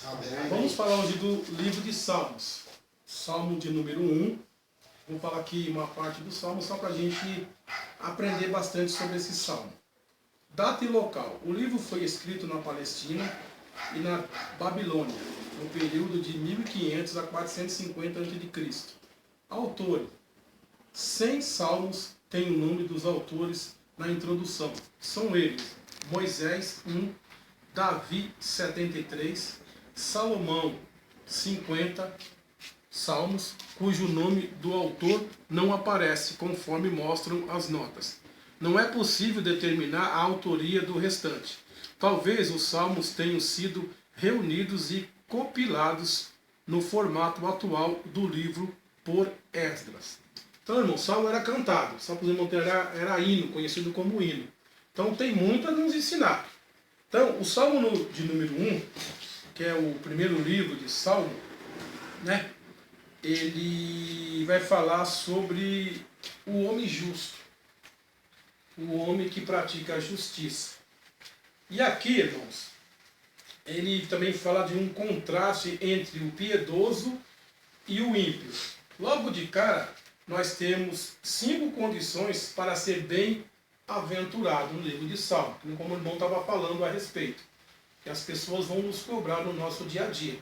Amém. Vamos falar hoje do livro de Salmos. Salmo de número 1. Vou falar aqui uma parte do Salmo só para a gente aprender bastante sobre esse Salmo. Data e local. O livro foi escrito na Palestina e na Babilônia, no período de 1500 a 450 a.C. Autor. 100 salmos têm o nome dos autores na introdução. São eles: Moisés 1, Davi 73, Salomão 50 salmos, cujo nome do autor não aparece, conforme mostram as notas. Não é possível determinar a autoria do restante. Talvez os salmos tenham sido reunidos e compilados no formato atual do livro por Esdras. Então, irmão, o salmo era cantado. Salmo, por exemplo, era hino, conhecido como hino. Então, tem muito a nos ensinar. Então, o Salmo de número 1, que é o primeiro livro de Salmo, né? Ele vai falar sobre o homem justo, o homem que pratica a justiça. E aqui, irmãos, ele também fala de um contraste entre o piedoso e o ímpio. Logo de cara, nós temos 5 condições para ser bem-aventurado no livro de Salmo, como o irmão estava falando a respeito, que as pessoas vão nos cobrar no nosso dia a dia.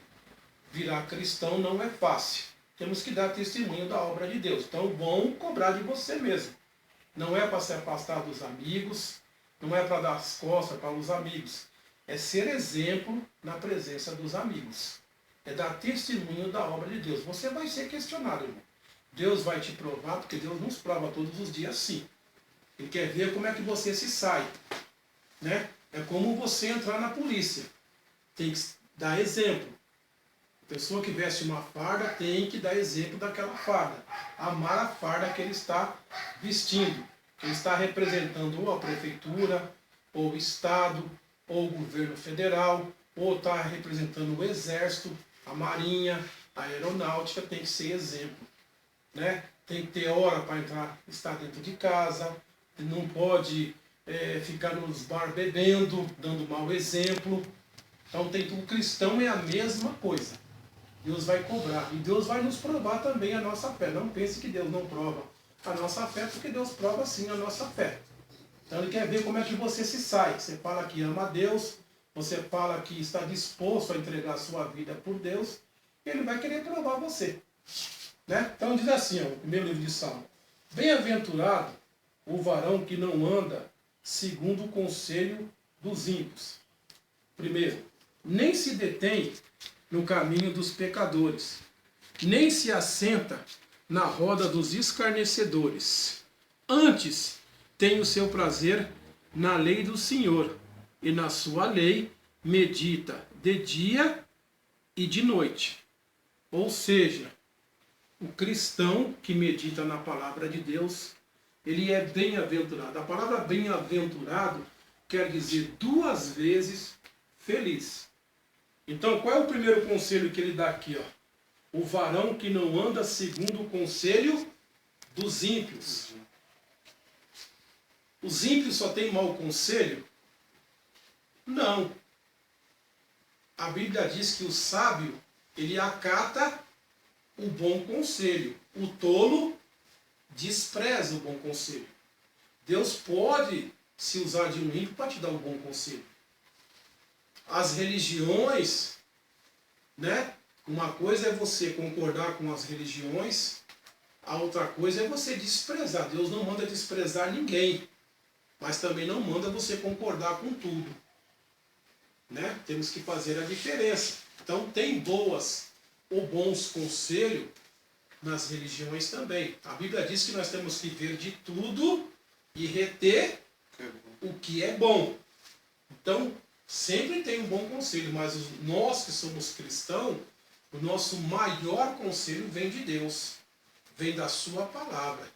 Virar cristão não é fácil. Temos que dar testemunho da obra de Deus. Então vão cobrar de você mesmo. Não é para se afastar dos amigos, não é para dar as costas para os amigos. É ser exemplo na presença dos amigos. É dar testemunho da obra de Deus. Você vai ser questionado, irmão. Deus vai te provar, porque Deus nos prova todos os dias sim. Ele quer ver como é que você se sai. Né? É como você entrar na polícia. Tem que dar exemplo. A pessoa que veste uma farda tem que dar exemplo daquela farda. Amar a farda que ele está vestindo. Ele está representando ou a prefeitura, ou o Estado, ou o governo federal, ou está representando o exército, a marinha, a aeronáutica, tem que ser exemplo. Né? Tem que ter hora para entrar, estar dentro de casa, não pode ficar nos bar bebendo, dando mau exemplo. Então o cristão é a mesma coisa. Deus vai cobrar e Deus vai nos provar também a nossa fé. Não pense que Deus não prova a nossa fé, porque Deus prova sim a nossa fé. Então Ele quer ver como é que você se sai. Você fala que ama a Deus, você fala que está disposto a entregar a sua vida por Deus, e Ele vai querer provar você. Né? Então diz assim, ó, o primeiro livro de Salmo: Bem-aventurado o varão que não anda segundo o conselho dos ímpios. Primeiro, nem se detém no caminho dos pecadores, nem se assenta na roda dos escarnecedores. Antes tem o seu prazer na lei do Senhor, e na sua lei medita de dia e de noite. Ou seja, o cristão que medita na palavra de Deus, ele é bem-aventurado. A palavra bem-aventurado quer dizer 2 vezes feliz. Então, qual é o primeiro conselho que ele dá aqui? Ó? O varão que não anda segundo o conselho dos ímpios. Os ímpios só têm mau conselho? Não. A Bíblia diz que o sábio, ele acata o bom conselho. O tolo despreza o bom conselho. Deus pode se usar de um ímpio para te dar um bom conselho. As religiões, né? Uma coisa é você concordar com as religiões, a outra coisa é você desprezar. Deus não manda desprezar ninguém, mas também não manda você concordar com tudo. Né? Temos que fazer a diferença. Então tem boas ou bons conselhos nas religiões também. A Bíblia diz que nós temos que ver de tudo e reter o que é bom. Então, sempre tem um bom conselho, mas nós que somos cristãos, o nosso maior conselho vem de Deus, vem da sua palavra.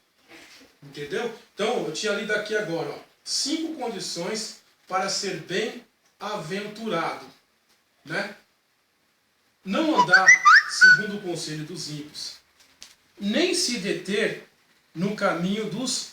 Entendeu? Então, eu tinha lido aqui agora, ó, 5 condições para ser bem-aventurado. Né? Não andar segundo o conselho dos ímpios, nem se deter no caminho dos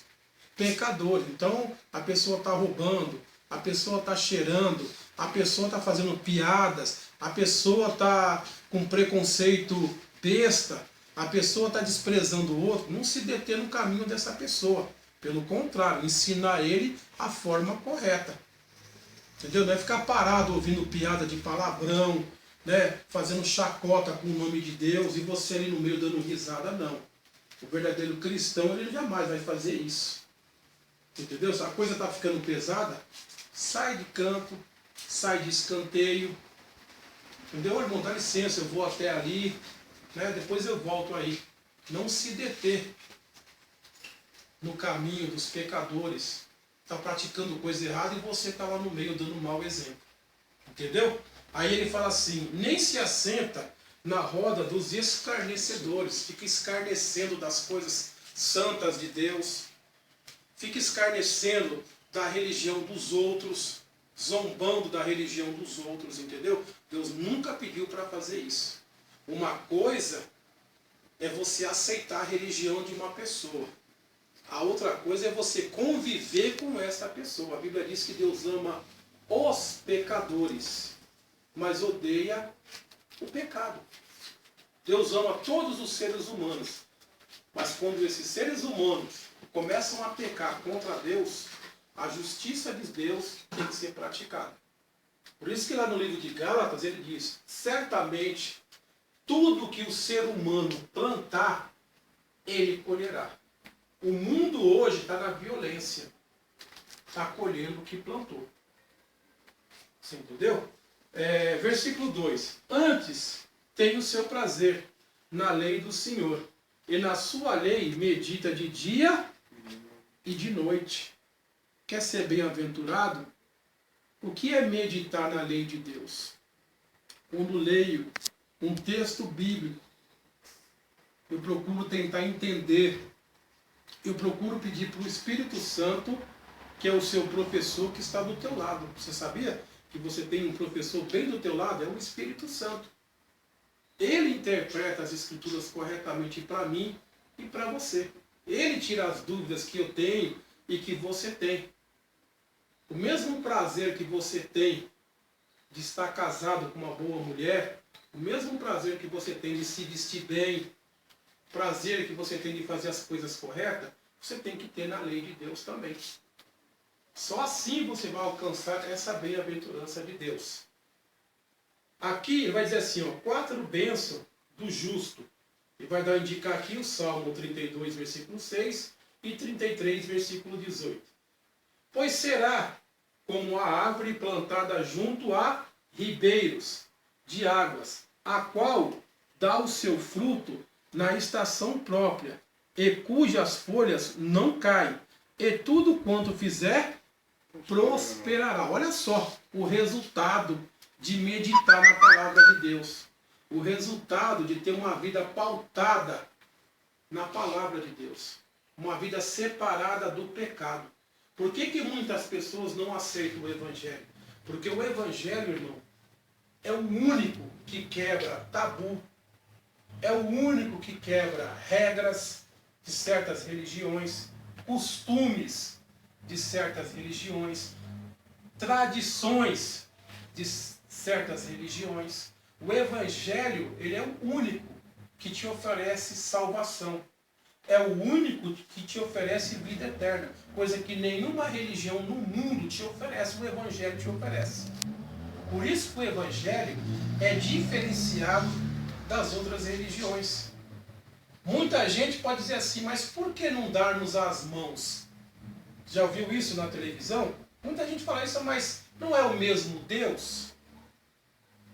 pecadores. Então, a pessoa está roubando, a pessoa está cheirando, a pessoa está fazendo piadas, a pessoa está com preconceito besta, a pessoa está desprezando o outro, não se deter no caminho dessa pessoa. Pelo contrário, ensinar ele a forma correta. Entendeu? Não é ficar parado ouvindo piada de palavrão, né? Fazendo chacota com o nome de Deus e você ali no meio dando risada, não. O verdadeiro cristão, ele jamais vai fazer isso. Entendeu? Se a coisa está ficando pesada, sai de campo, sai de escanteio. Entendeu, irmão? Dá licença, eu vou até ali, né? Depois eu volto aí. Não se deter no caminho dos pecadores. Está praticando coisa errada e você está lá no meio dando um mau exemplo. Entendeu? Aí ele fala assim, nem se assenta na roda dos escarnecedores. Fica escarnecendo das coisas santas de Deus. Fica escarnecendo da religião dos outros. Zombando da religião dos outros, entendeu? Deus nunca pediu para fazer isso. Uma coisa é você aceitar a religião de uma pessoa. A outra coisa é você conviver com essa pessoa. A Bíblia diz que Deus ama os pecadores, mas odeia o pecado. Deus ama todos os seres humanos, mas quando esses seres humanos começam a pecar contra Deus, a justiça de Deus tem que ser praticada. Por isso que lá no livro de Gálatas ele diz, certamente tudo que o ser humano plantar, ele colherá. O mundo hoje está na violência. Está colhendo o que plantou. Você entendeu? Versículo 2. Antes tem o seu prazer na lei do Senhor, e na sua lei medita de dia e de noite. Quer ser bem-aventurado? O que é meditar na lei de Deus? Quando leio um texto bíblico, eu procuro tentar entender. Eu procuro pedir para o Espírito Santo, que é o seu professor que está do teu lado. Você sabia que você tem um professor bem do teu lado? É o Espírito Santo. Ele interpreta as Escrituras corretamente para mim e para você. Ele tira as dúvidas que eu tenho e que você tem. O mesmo prazer que você tem de estar casado com uma boa mulher, o mesmo prazer que você tem de se vestir bem, prazer que você tem de fazer as coisas corretas, você tem que ter na lei de Deus também. Só assim você vai alcançar essa bem-aventurança de Deus. Aqui ele vai dizer assim, ó, 4 bênçãos do justo. Ele vai indicar aqui o Salmo 32, versículo 6 e 33, versículo 18. Pois será como a árvore plantada junto a ribeiros de águas, a qual dá o seu fruto na estação própria, e cujas folhas não caem, e tudo quanto fizer prosperará. Olha só o resultado de meditar na palavra de Deus. O resultado de ter uma vida pautada na palavra de Deus. Uma vida separada do pecado. Por que muitas pessoas não aceitam o Evangelho? Porque o Evangelho, irmão, é o único que quebra tabu. É o único que quebra regras de certas religiões, costumes de certas religiões, tradições de certas religiões. O Evangelho, ele é o único que te oferece salvação. É o único que te oferece vida eterna. Coisa que nenhuma religião no mundo te oferece, o Evangelho te oferece. Por isso que o Evangelho é diferenciado das outras religiões. Muita gente pode dizer assim, mas por que não darmos as mãos? Já ouviu isso na televisão? Muita gente fala isso, mas não é o mesmo Deus?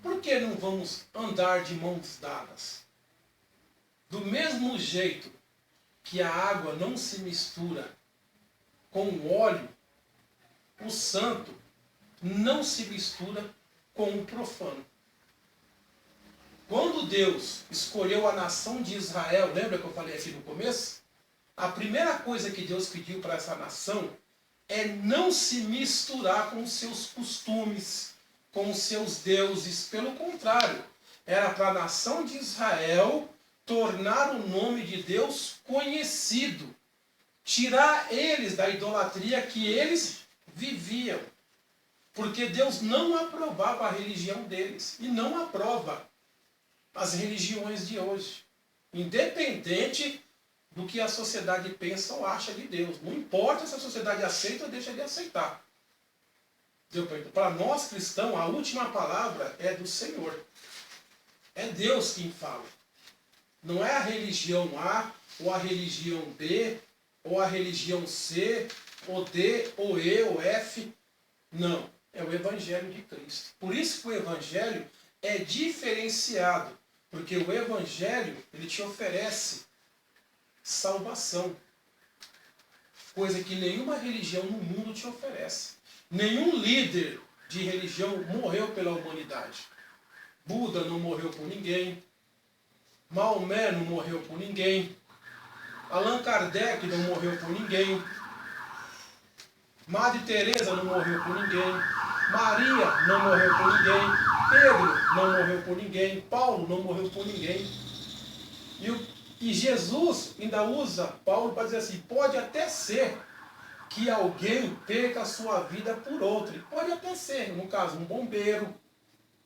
Por que não vamos andar de mãos dadas? Do mesmo jeito que a água não se mistura com o óleo, o santo não se mistura com o profano. Quando Deus escolheu a nação de Israel, lembra que eu falei aqui no começo? A primeira coisa que Deus pediu para essa nação é não se misturar com os seus costumes, com os seus deuses. Pelo contrário, era para a nação de Israel tornar o nome de Deus conhecido, tirar eles da idolatria que eles viviam. Porque Deus não aprovava a religião deles e não aprova as religiões de hoje. Independente do que a sociedade pensa ou acha de Deus. Não importa se a sociedade aceita ou deixa de aceitar. Para nós cristãos, a última palavra é do Senhor. É Deus quem fala. Não é a religião A, ou a religião B, ou a religião C, ou D, ou E, ou F. Não. É o Evangelho de Cristo. Por isso que o Evangelho é diferenciado. Porque o Evangelho, ele te oferece salvação. Coisa que nenhuma religião no mundo te oferece. Nenhum líder de religião morreu pela humanidade. Buda não morreu por ninguém. Maomé não morreu por ninguém. Allan Kardec não morreu por ninguém. Madre Teresa não morreu por ninguém. Maria não morreu por ninguém. Pedro não morreu por ninguém. Paulo não morreu por ninguém. E Jesus ainda usa Paulo para dizer assim, pode até ser que alguém perca a sua vida por outro. Pode até ser, no caso, um bombeiro,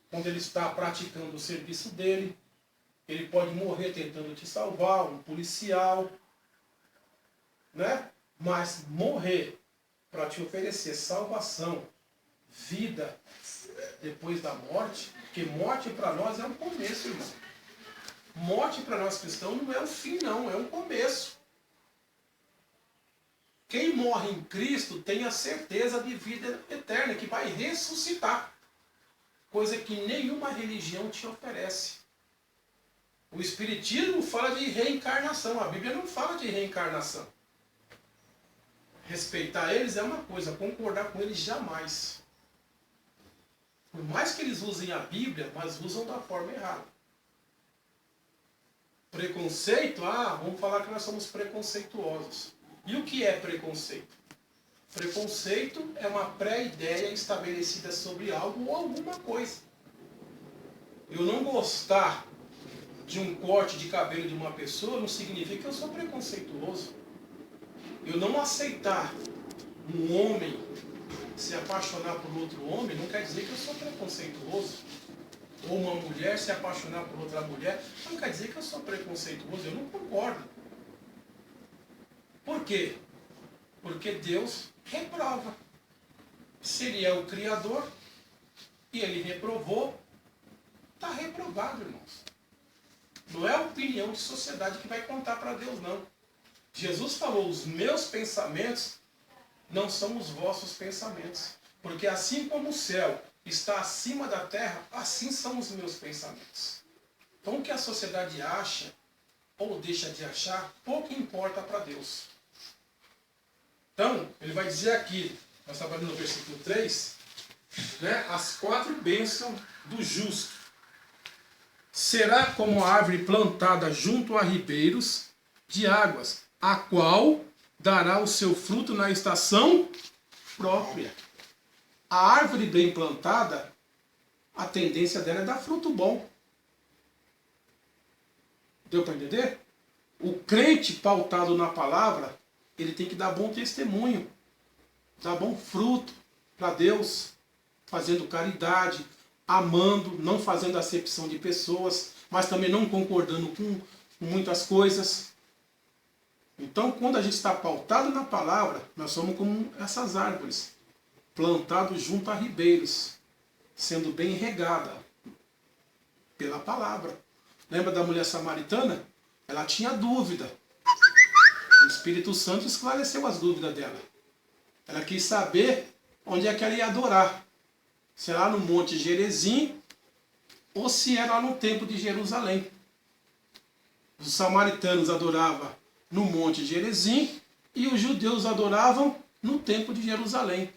quando ele está praticando o serviço dele, ele pode morrer tentando te salvar, um policial, né? Mas morrer para te oferecer salvação, vida depois da morte, porque morte para nós é um começo, irmão. Morte para nós cristãos não é o fim, não, é um começo. Quem morre em Cristo tem a certeza de vida eterna, que vai ressuscitar. Coisa que nenhuma religião te oferece. O Espiritismo fala de reencarnação, a Bíblia não fala de reencarnação. Respeitar eles é uma coisa, concordar com eles jamais. Por mais que eles usem a Bíblia, mas usam da forma errada. Preconceito, vamos falar que nós somos preconceituosos. E o que é preconceito? Preconceito é uma pré-ideia estabelecida sobre algo ou alguma coisa. Eu não gostar de um corte de cabelo de uma pessoa não significa que eu sou preconceituoso. Eu não aceitar um homem se apaixonar por outro homem não quer dizer que eu sou preconceituoso. Ou uma mulher se apaixonar por outra mulher não quer dizer que eu sou preconceituoso. Eu não concordo. Por quê? Porque Deus reprova. Se Ele é o Criador e Ele reprovou, está reprovado, irmãos. Não é a opinião de sociedade que vai contar para Deus, não. Jesus falou, os meus pensamentos não são os vossos pensamentos. Porque assim como o céu está acima da terra, assim são os meus pensamentos. Então o que a sociedade acha ou deixa de achar, pouco importa para Deus. Então, ele vai dizer aqui, nós estamos no versículo 3, né, as 4 bênçãos do justo. Será como a árvore plantada junto a ribeiros de águas, a qual dará o seu fruto na estação própria. A árvore bem plantada, a tendência dela é dar fruto bom. Deu para entender? O crente pautado na palavra, ele tem que dar bom testemunho, dar bom fruto para Deus, fazendo caridade, amando, não fazendo acepção de pessoas, mas também não concordando com muitas coisas. Então, quando a gente está pautado na palavra, nós somos como essas árvores, plantados junto a ribeiros, sendo bem regada pela palavra. Lembra da mulher samaritana? Ela tinha dúvida. O Espírito Santo esclareceu as dúvidas dela. Ela quis saber onde é que ela ia adorar. Se era no Monte Gerizim ou se era no Templo de Jerusalém. Os samaritanos adoravam no Monte Gerizim e os judeus adoravam no Templo de Jerusalém.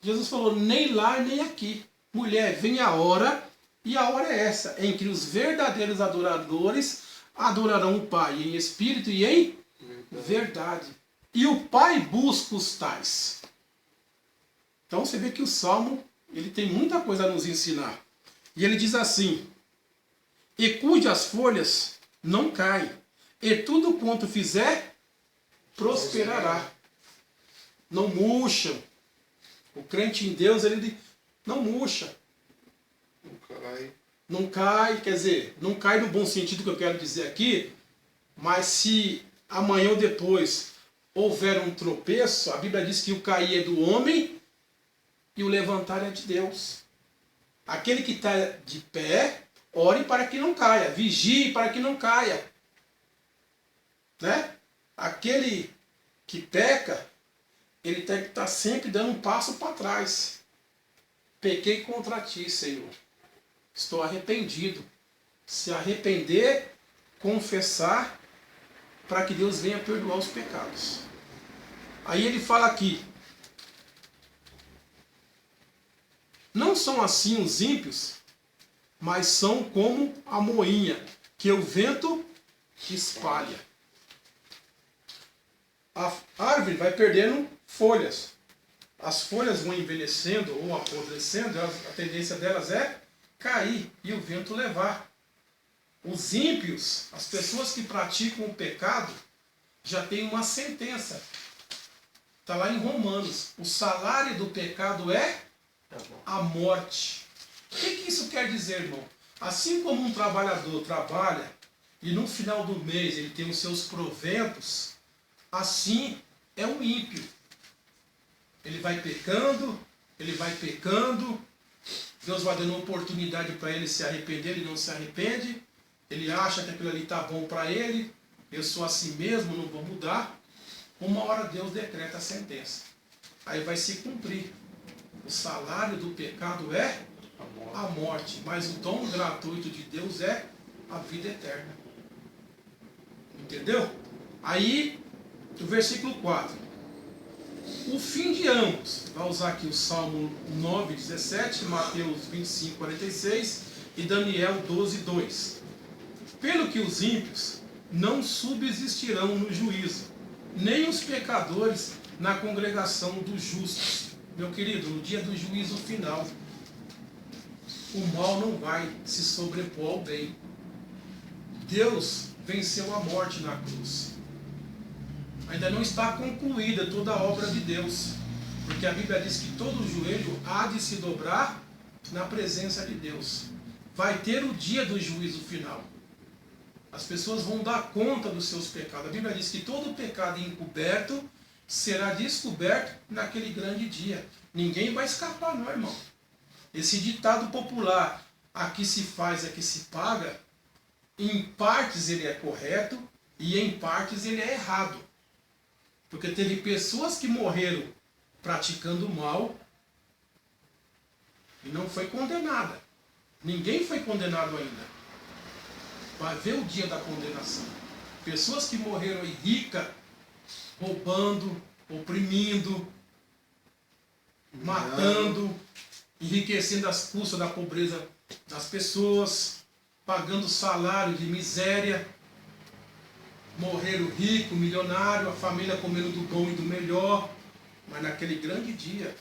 Jesus falou, nem lá nem aqui. Mulher, vem a hora, e a hora é essa, em que os verdadeiros adoradores adorarão o Pai em espírito e em verdade. E o Pai busca os tais. Então você vê que o Salmo, ele tem muita coisa a nos ensinar. E ele diz assim, e cujas folhas não caem, e tudo quanto fizer, prosperará. Não murcham. O crente em Deus, ele não murcha. Não cai. Não cai, quer dizer, não cai no bom sentido que eu quero dizer aqui, mas se amanhã ou depois houver um tropeço, a Bíblia diz que o cair é do homem e o levantar é de Deus. Aquele que está de pé, ore para que não caia, vigie para que não caia. Né? Aquele que peca, ele tem que estar sempre dando um passo para trás. Pequei contra ti, Senhor. Estou arrependido. Se arrepender, confessar, para que Deus venha perdoar os pecados. Aí ele fala aqui: não são assim os ímpios, mas são como a moinha, que o vento espalha. A árvore vai perdendo folhas. As folhas vão envelhecendo ou apodrecendo, a tendência delas é cair e o vento levar. Os ímpios, as pessoas que praticam o pecado, já tem uma sentença. Está lá em Romanos. O salário do pecado é a morte. O que isso quer dizer, irmão? Assim como um trabalhador trabalha e no final do mês ele tem os seus proventos, assim é um ímpio. Ele vai pecando, Deus vai dando uma oportunidade para ele se arrepender, ele não se arrepende, ele acha que aquilo ali está bom para ele, eu sou assim mesmo, não vou mudar. Uma hora Deus decreta a sentença. Aí vai se cumprir. O salário do pecado é a morte, mas o dom gratuito de Deus é a vida eterna. Entendeu? Aí, o versículo 4. O fim de ambos, vai usar aqui o Salmo 9, 17, Mateus 25, 46 e Daniel 12, 2. Pelo que os ímpios não subsistirão no juízo, nem os pecadores na congregação dos justos. Meu querido, no dia do juízo final, o mal não vai se sobrepor ao bem. Deus venceu a morte na cruz. Ainda não está concluída toda a obra de Deus, porque a Bíblia diz que todo joelho há de se dobrar na presença de Deus. Vai ter o dia do juízo final. As pessoas vão dar conta dos seus pecados. A Bíblia diz que todo pecado encoberto será descoberto naquele grande dia. Ninguém vai escapar, não, irmão. Esse ditado popular, aqui se faz, aqui se paga, em partes ele é correto e em partes ele é errado. Porque teve pessoas que morreram praticando mal e não foi condenada. Ninguém foi condenado ainda. Vai ver o dia da condenação. Pessoas que morreram aí ricas, roubando, oprimindo, matando, enriquecendo as custas da pobreza das pessoas, pagando salário de miséria. Morreram rico, milionário, a família comendo do bom e do melhor, mas naquele grande dia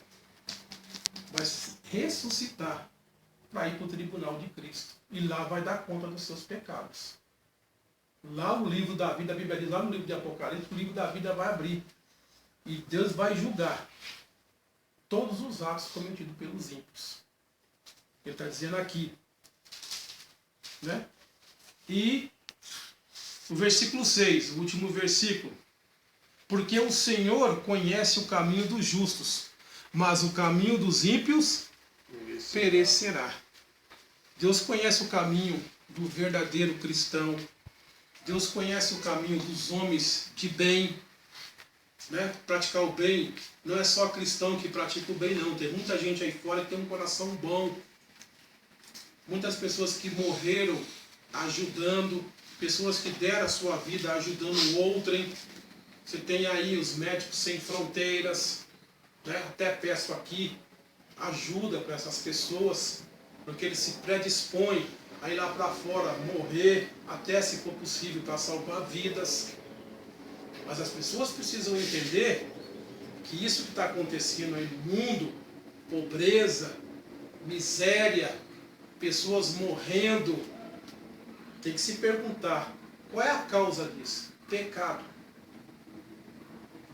vai ressuscitar para ir para o tribunal de Cristo. E lá vai dar conta dos seus pecados. Lá o livro da vida, a Bíblia diz, lá no livro de Apocalipse, o livro da vida vai abrir. E Deus vai julgar todos os atos cometidos pelos ímpios. Ele está dizendo aqui. Né? E o versículo 6, o último versículo. Porque o Senhor conhece o caminho dos justos, mas o caminho dos ímpios perecerá. Deus conhece o caminho do verdadeiro cristão. Deus conhece o caminho dos homens de bem. Né? Praticar o bem. Não é só cristão que pratica o bem, não. Tem muita gente aí fora que tem um coração bom. Muitas pessoas que morreram ajudando, pessoas que deram a sua vida ajudando outrem. Você tem aí os Médicos Sem Fronteiras, né? Até peço aqui ajuda para essas pessoas, porque eles se predispõem a ir lá para fora, morrer, até se for possível, para salvar vidas. Mas as pessoas precisam entender que isso que está acontecendo aí no mundo, pobreza, miséria, pessoas morrendo, tem que se perguntar, qual é a causa disso? Pecado.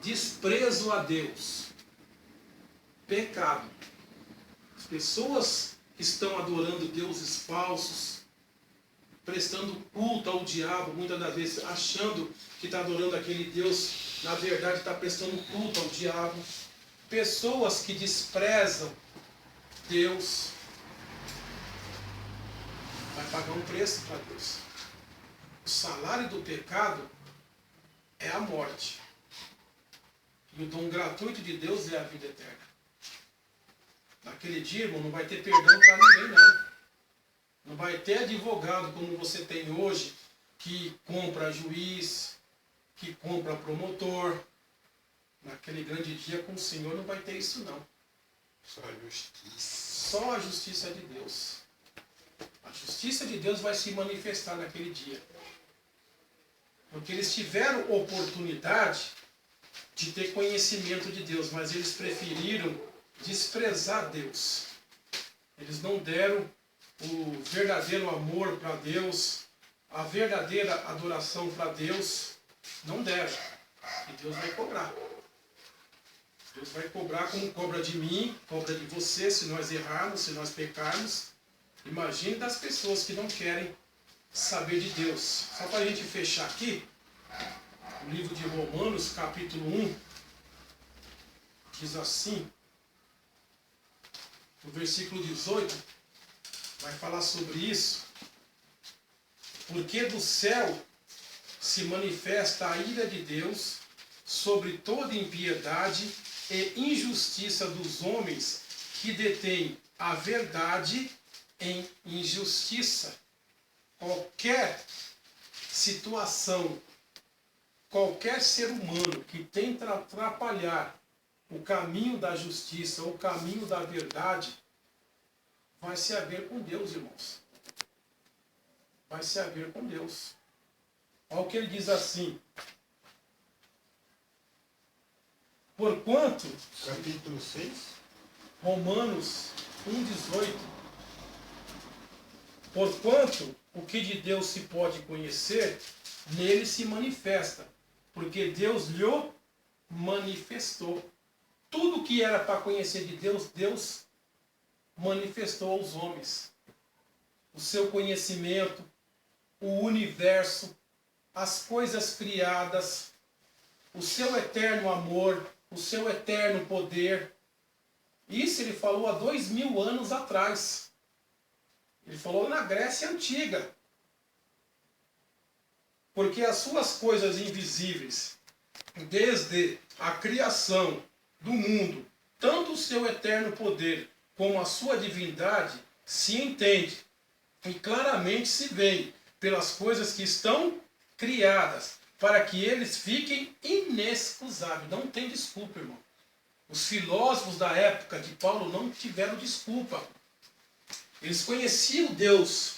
Desprezo a Deus. Pecado. Pessoas que estão adorando deuses falsos, prestando culto ao diabo, muitas das vezes achando que está adorando aquele Deus, na verdade está prestando culto ao diabo. Pessoas que desprezam Deus, vai pagar um preço para Deus. O salário do pecado é a morte. E o dom gratuito de Deus é a vida eterna. Naquele dia, irmão, não vai ter perdão para ninguém, não. Não vai ter advogado como você tem hoje, que compra juiz, que compra promotor. Naquele grande dia com o Senhor não vai ter isso, não. Só a justiça. Só a justiça de Deus. A justiça de Deus vai se manifestar naquele dia. Porque eles tiveram oportunidade de ter conhecimento de Deus, mas eles preferiram desprezar Deus. Eles não deram o verdadeiro amor para Deus, a verdadeira adoração para Deus, não deram. E Deus vai cobrar. Deus vai cobrar como cobra de mim, cobra de você, se nós errarmos, se nós pecarmos. Imagine das pessoas que não querem saber de Deus. Só para a gente fechar aqui, o livro de Romanos, capítulo 1, diz assim, no versículo 18, vai falar sobre isso. Porque do céu se manifesta a ira de Deus sobre toda impiedade e injustiça dos homens que detêm a verdade em injustiça. Qualquer situação, qualquer ser humano que tenta atrapalhar o caminho da justiça, o caminho da verdade, vai se haver com Deus, irmãos. Vai se haver com Deus. Olha o que ele diz assim. Porquanto, Capítulo 6. Romanos 1,18. Porquanto o que de Deus se pode conhecer, nele se manifesta, porque Deus lhe manifestou. Tudo que era para conhecer de Deus, Deus manifestou aos homens. O seu conhecimento, o universo, as coisas criadas, o seu eterno amor, o seu eterno poder. Isso ele falou há 2000 anos atrás. Ele falou na Grécia Antiga. Porque as suas coisas invisíveis, desde a criação do mundo, tanto o seu eterno poder como a sua divindade, se entende e claramente se vê pelas coisas que estão criadas, para que eles fiquem inexcusáveis. Não tem desculpa, irmão. Os filósofos da época de Paulo não tiveram desculpa. Eles conheciam Deus,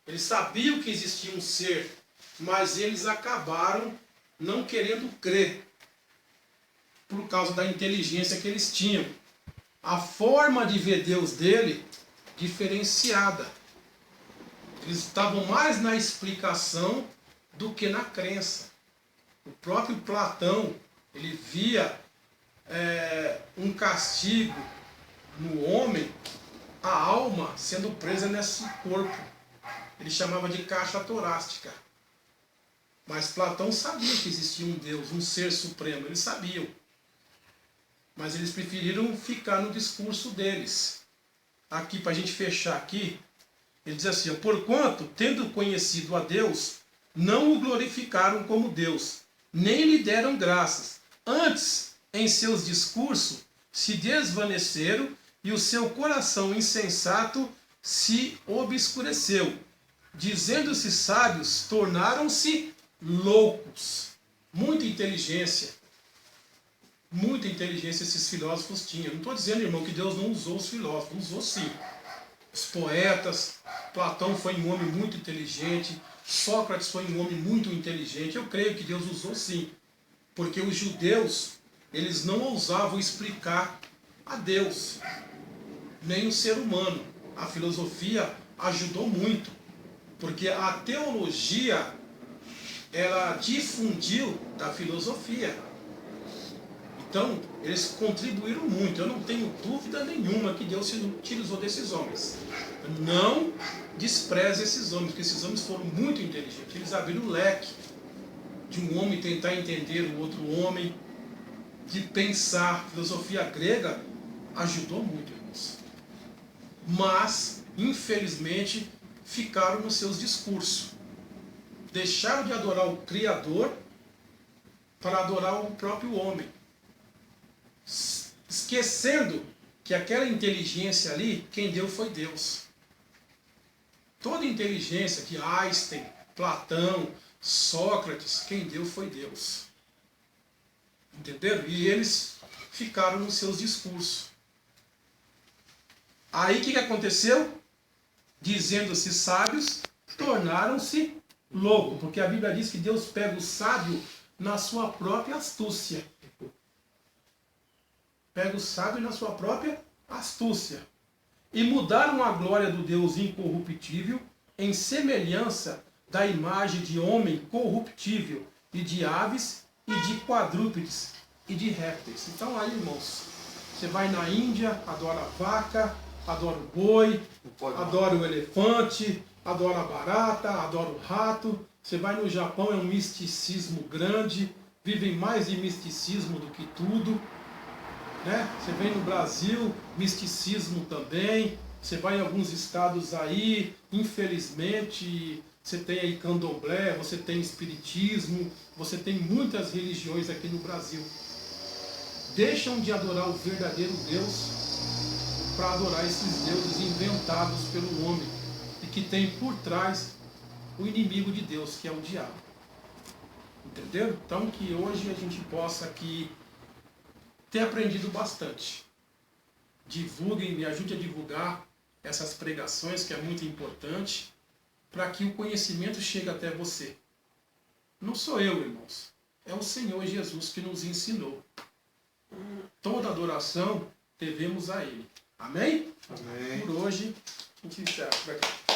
eles sabiam que existia um ser, mas eles acabaram não querendo crer, por causa da inteligência que eles tinham. A forma de ver Deus dele, diferenciada. Eles estavam mais na explicação do que na crença. O próprio Platão, ele via um castigo no homem, a alma sendo presa nesse corpo. Ele chamava de caixa torácica. Mas Platão sabia que existia um Deus, um ser supremo. Eles sabiam. Mas eles preferiram ficar no discurso deles. Aqui, para a gente fechar aqui, ele diz assim, porquanto, tendo conhecido a Deus, não o glorificaram como Deus, nem lhe deram graças. Antes, em seus discursos, se desvaneceram e o seu coração insensato se obscureceu. Dizendo-se sábios, tornaram-se loucos. Muita inteligência esses filósofos tinham. Não estou dizendo, irmão, que Deus não usou os filósofos. Usou sim. Os poetas, Platão foi um homem muito inteligente, Sócrates foi um homem muito inteligente. Eu creio que Deus usou sim. Porque os judeus, eles não ousavam explicar a Deus, nem o ser humano. A filosofia ajudou muito, porque a teologia, ela difundiu da filosofia. Então, eles contribuíram muito. Eu não tenho dúvida nenhuma que Deus se utilizou desses homens. Não despreze esses homens, porque esses homens foram muito inteligentes. Eles abriram o leque de um homem tentar entender o outro homem, de pensar. A filosofia grega ajudou muito, irmãos. Mas, infelizmente, ficaram nos seus discursos. Deixaram de adorar o Criador para adorar o próprio homem. Esquecendo que aquela inteligência ali, quem deu foi Deus. Toda inteligência de Einstein, Platão, Sócrates, quem deu foi Deus. Entenderam? E eles ficaram nos seus discursos. Aí o que aconteceu? Dizendo-se sábios, tornaram-se loucos. Porque a Bíblia diz que Deus pega o sábio na sua própria astúcia. Pega o sábio na sua própria astúcia. E mudaram a glória do Deus incorruptível em semelhança da imagem de homem corruptível, e de aves, e de quadrúpedes, e de répteis. Então aí, irmãos, você vai na Índia, adora a vaca, adora o boi, adora o elefante, adora a barata, adora o rato. Você vai no Japão, é um misticismo grande, vivem mais de misticismo do que tudo. Né? Você vem no Brasil, misticismo também. Você vai em alguns estados aí, infelizmente, você tem aí candomblé, você tem espiritismo, você tem muitas religiões aqui no Brasil. Deixam de adorar o verdadeiro Deus para adorar esses deuses inventados pelo homem e que tem por trás o inimigo de Deus, que é o diabo. Entenderam? Então que hoje a gente possa aqui ter aprendido bastante. Divulguem, me ajude a divulgar essas pregações, que é muito importante, para que o conhecimento chegue até você. Não sou eu, irmãos. É o Senhor Jesus que nos ensinou. Toda adoração devemos a Ele. Amém? Amém. Por hoje, a gente encerra por aqui.